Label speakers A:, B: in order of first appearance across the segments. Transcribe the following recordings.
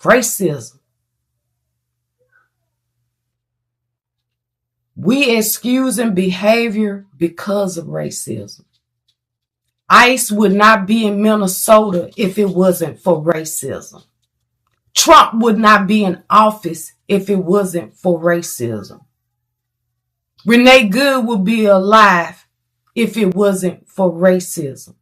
A: Racism. We excusing behavior because of racism. ICE would not be in Minnesota if it wasn't for racism. Trump would not be in office if it wasn't for racism. Renee Good would be alive if it wasn't for racism.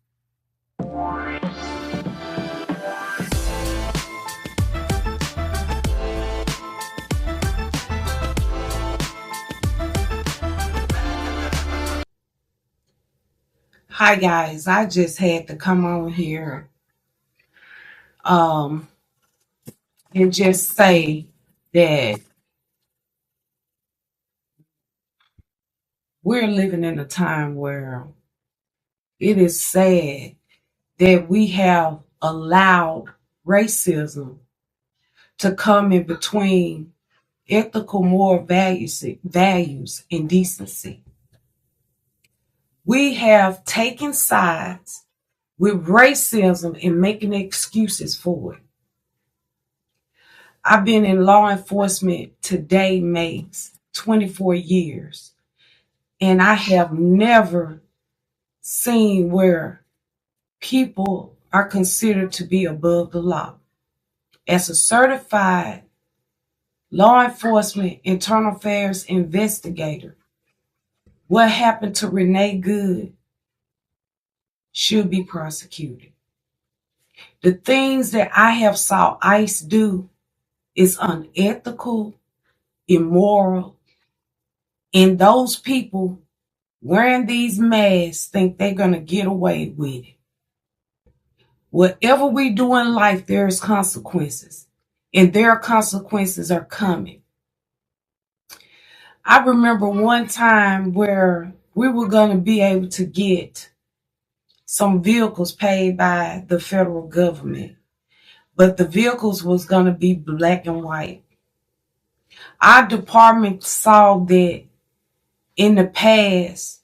A: Hi guys, I just had to come on here and just say that we're living in a time where it is sad that we have allowed racism to come in between ethical moral values and decency. We have taken sides with racism and making excuses for it. I've been in law enforcement today makes 24 years, and I have never seen where people are considered to be above the law. As a certified law enforcement internal affairs investigator, what happened to Renee Good should be prosecuted. The things that I have saw ICE do is unethical, immoral, and those people wearing these masks think they're going to get away with it. Whatever we do in life, there's consequences, and their consequences are coming. I remember one time where we were going to be able to get some vehicles paid by the federal government, but the vehicles was going to be black and white. Our department saw that in the past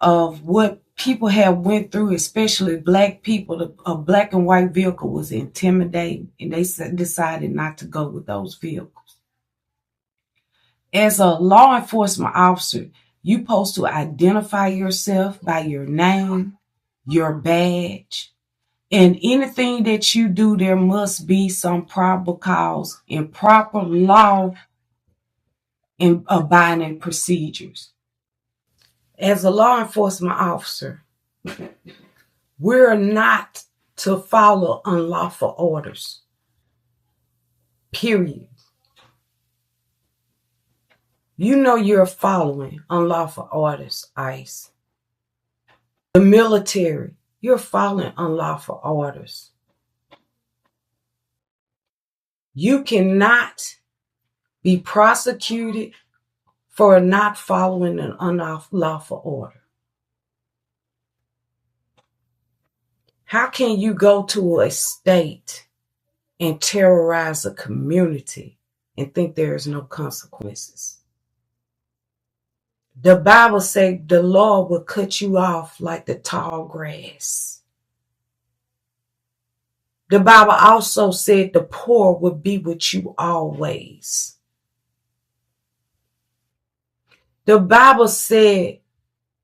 A: of what people have went through, especially black people, a black and white vehicle was intimidating, and they decided not to go with those vehicles. As a law enforcement officer, you're supposed to identify yourself by your name, your badge, and anything that you do, there must be some probable cause and proper law and abiding procedures. As a law enforcement officer, we're not to follow unlawful orders, period. You know you're following unlawful orders, ICE. The military, you're following unlawful orders. You cannot be prosecuted for not following an unlawful order. How can you go to a state and terrorize a community and think there is no consequences? The Bible says the Lord will cut you off like the tall grass. The Bible also said the poor will be with you always. The Bible said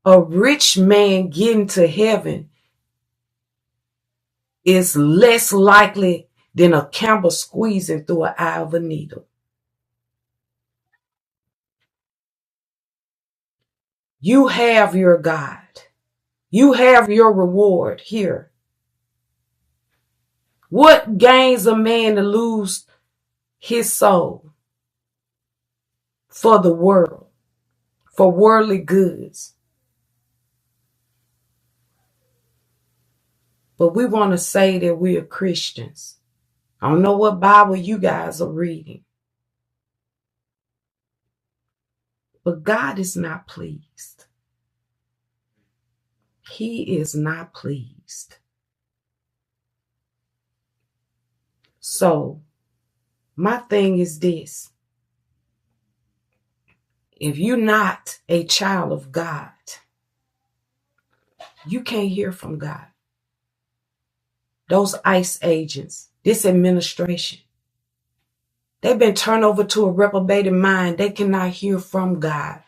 A: a rich man getting to heaven is less likely than a camel squeezing through an eye of a needle. You have your God. You have your reward here. What gains a man to lose his soul for the world, for worldly goods? But we want to say that we are Christians. I don't know what Bible you guys are reading. But God is not pleased. He is not pleased. So, my thing is this. If you're not a child of God, you can't hear from God. Those ICE agents, this administration, They've been turned over to a reprobated mind. They cannot hear from God.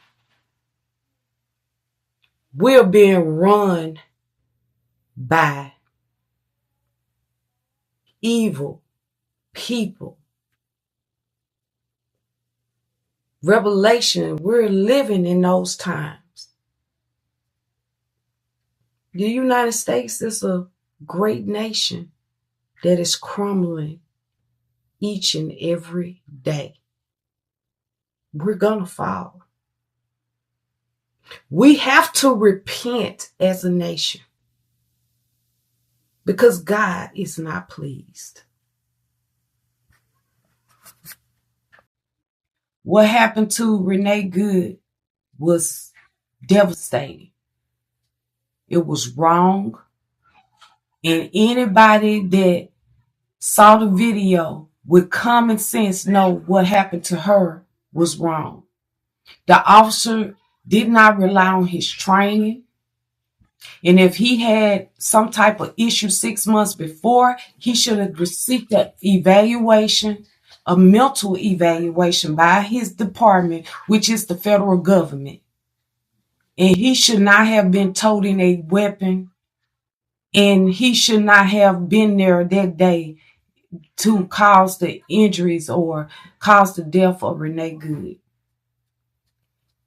A: We're being run by evil people. Revelation, we're living in those times. The United States is a great nation that is crumbling each and every day. We're going to fall. We have to repent as a nation because God is not pleased. What happened to Renee Good was devastating. It was wrong. And anybody that saw the video with common sense know what happened to her was wrong. The officer did not rely on his training. And if he had some type of issue 6 months before, he should have received an evaluation, a mental evaluation by his department, which is the federal government. And he should not have been toting a weapon. And he should not have been there that day to cause the injuries or cause the death of Renee Good.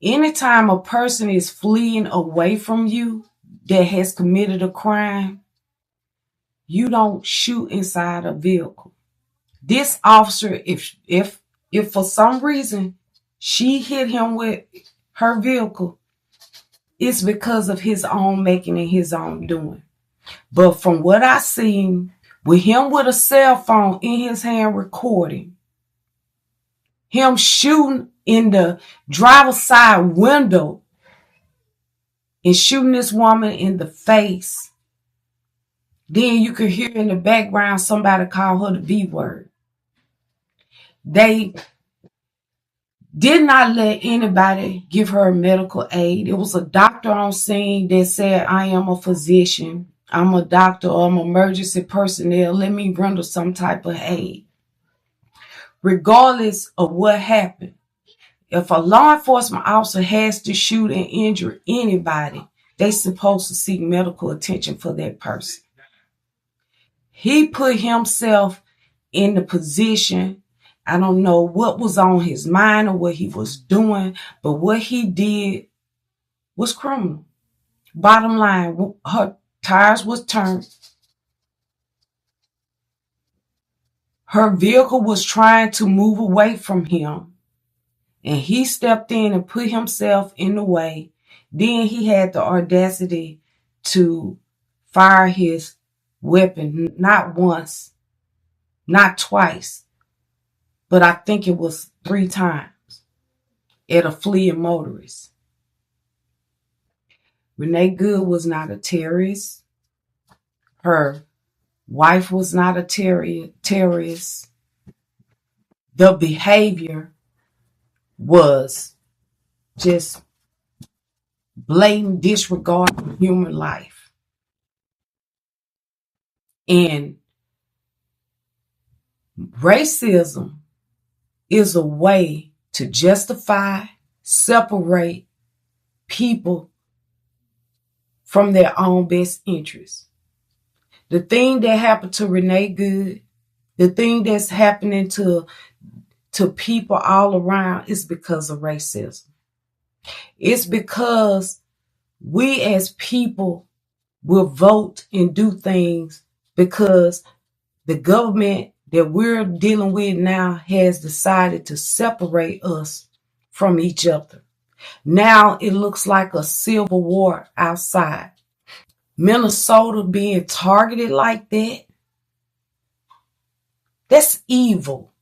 A: Anytime a person is fleeing away from you that has committed a crime, you don't shoot inside a vehicle. This officer, if for some reason she hit him with her vehicle, it's because of his own making and his own doing. But from what I seen, with him with a cell phone in his hand recording, him shooting in the driver's side window and shooting this woman in the face, then you could hear in the background somebody call her the B word. They did not let anybody give her medical aid. It was a doctor on scene that said, I am a physician. I'm a doctor or I'm emergency personnel. Let me render some type of aid. Regardless of what happened, if a law enforcement officer has to shoot and injure anybody, they're supposed to seek medical attention for that person. He put himself in the position, I don't know what was on his mind or what he was doing, but what he did was criminal. Bottom line, her tires was turned. Her vehicle was trying to move away from him, and he stepped in and put himself in the way. Then he had the audacity to fire his weapon, not once, not twice, but I think it was 3 times at a fleeing motorist. Renee Good was not a terrorist. Her wife was not a terrorist. The behavior was just blatant disregard for human life. And racism is a way to justify, separate people from their own best interests. The thing that happened to Renee Good, the thing that's happening to people all around is because of racism. It's because we as people will vote and do things because the government that we're dealing with now has decided to separate us from each other. Now it looks like a civil war outside. Minnesota being targeted like that, that's evil.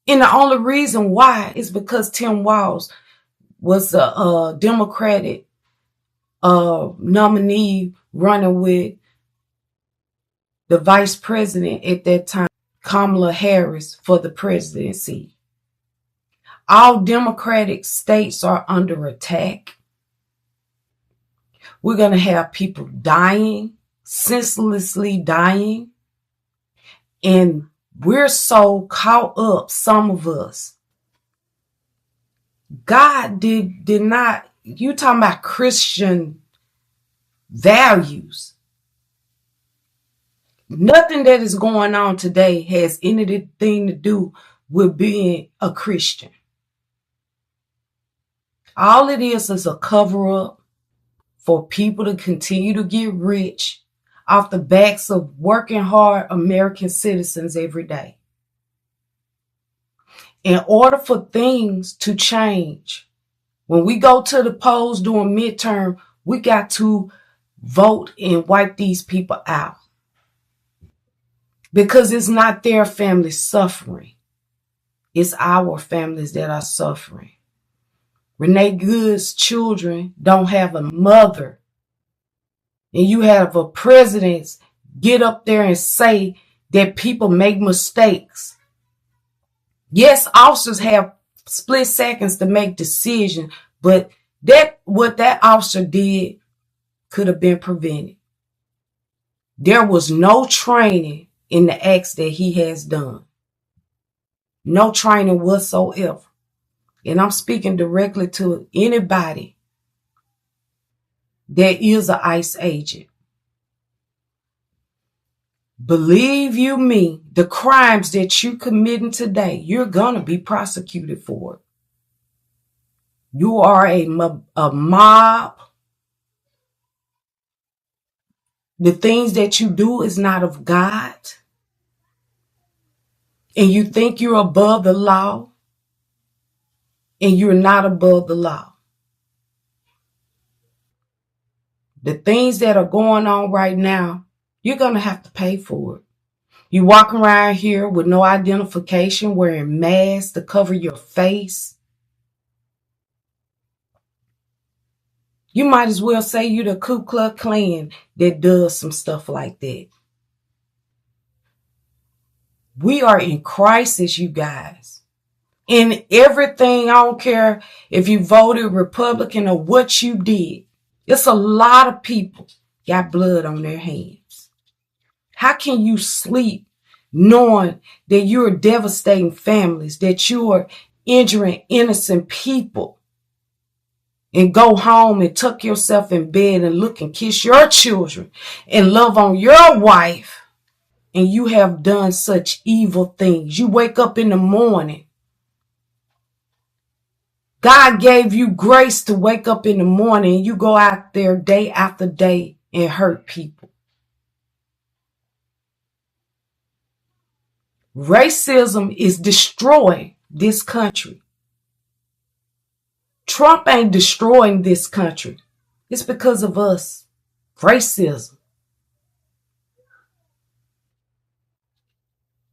A: And the only reason why is because Tim Walz was a Democratic nominee running with the vice president at that time, Kamala Harris, for the presidency. All Democratic states are under attack. We're going to have people dying, senselessly dying. And We're so caught up, some of us. God did not, you talking about Christian values. Nothing that is going on today has anything to do with being a Christian. All it is a cover up for people to continue to get rich off the backs of working hard American citizens every day. In order for things to change, when we go to the polls during midterm, we got to vote and wipe these people out. Because it's not their families suffering. It's our families that are suffering. Renee Good's children don't have a mother. And you have a president get up there and say that people make mistakes. Yes, officers have split seconds to make decisions, but what that officer did could have been prevented. There was no training in the acts that he has done. No training whatsoever. And I'm speaking directly to anybody that is an ICE agent. Believe you me, the crimes that you committing today, you're going to be prosecuted for it. You are a mob. The things that you do is not of God. And you think you're above the law. And you're not above the law. The things that are going on right now, you're going to have to pay for it. You walking around here with no identification, wearing masks to cover your face. You might as well say you're the Ku Klux Klan that does some stuff like that. We are in crisis, you guys. In everything, I don't care if you voted Republican or what you did. It's a lot of people got blood on their hands. How can you sleep knowing that you're devastating families, that you're injuring innocent people, and go home and tuck yourself in bed and look and kiss your children and love on your wife, and you have done such evil things? You wake up in the morning. God gave you grace to wake up in the morning, and you go out there day after day and hurt people. Racism is destroying this country. Trump ain't destroying this country. It's because of us. Racism.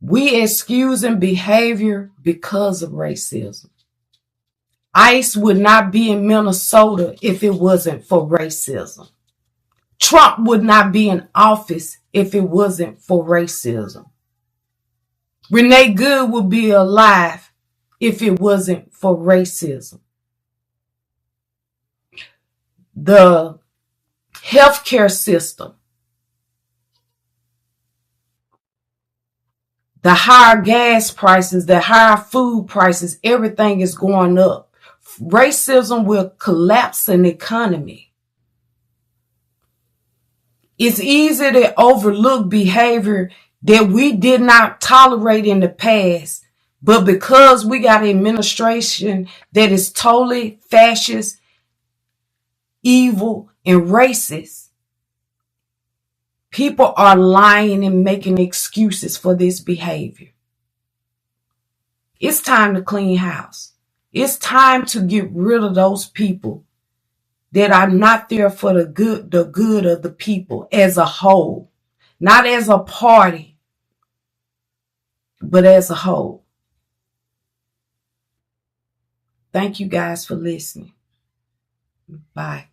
A: We excusing behavior because of racism. ICE would not be in Minnesota if it wasn't for racism. Trump would not be in office if it wasn't for racism. Renee Good would be alive if it wasn't for racism. The healthcare system, the higher gas prices, the higher food prices, everything is going up. Racism will collapse an economy. It's easy to overlook behavior that we did not tolerate in the past, but because we got an administration that is totally fascist, evil, and racist, people are lying and making excuses for this behavior. It's time to clean house. It's time to get rid of those people that are not there for the good of the people as a whole, not as a party, but as a whole. Thank you guys for listening. Bye.